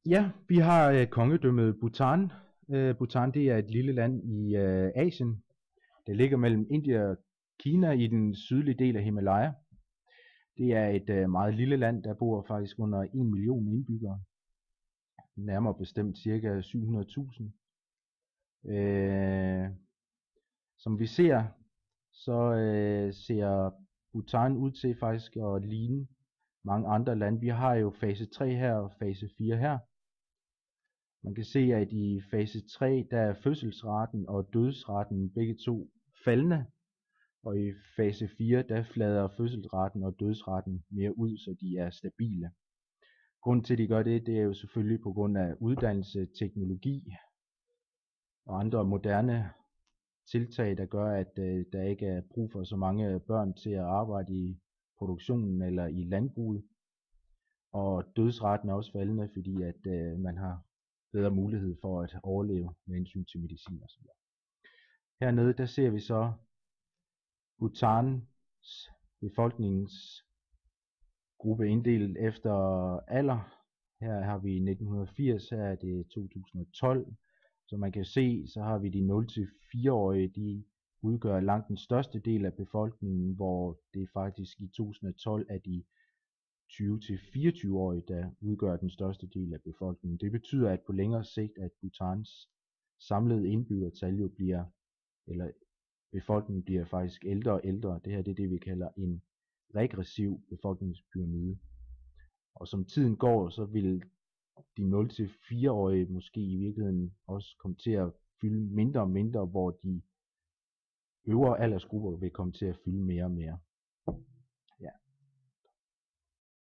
Ja, vi har kongedømmet Bhutan. Bhutan det er et lille land i Asien. Det ligger mellem India og Kina i den sydlige del af Himalaya. Det er et meget lille land, der bor faktisk under 1 million indbyggere. Nærmere bestemt cirka 700.000. Øh, som vi ser, så ser Bhutan ud til faktisk at ligne mange andre lande. Vi har jo fase 3 her og fase 4 her. Man kan se, at i fase 3, der er fødselsraten og dødsraten begge to faldende, og i fase 4, der flader fødselsraten og dødsraten mere ud, så de er stabile. Grunden til, at de gør det, det er jo selvfølgelig på grund af uddannelse, teknologi og andre moderne tiltag, der gør, at der ikke er brug for så mange børn til at arbejde i produktionen eller i landbruget. Og dødsraten er også faldende, fordi at man har bedre mulighed for at overleve med hensyn til medicin osv. Hernede der ser vi så Bhutans befolkningens gruppe inddelt efter alder. Her har vi 1980, her er det 2012. Så man kan se, så har vi de 0-4-årige, de udgør langt den største del af befolkningen, hvor det faktisk i 2012 er de 20-24-årige, der udgør den største del af befolkningen. Det betyder, at på længere sigt, at Bhutans samlede indbyggertal jo bliver, eller befolkningen bliver faktisk ældre og ældre. Det her det er det, vi kalder en regressiv befolkningspyramide. Og som tiden går, så vil de 0-4-årige måske i virkeligheden også komme til at fylde mindre og mindre, hvor de øvre aldersgrupper vil komme til at fylde mere og mere.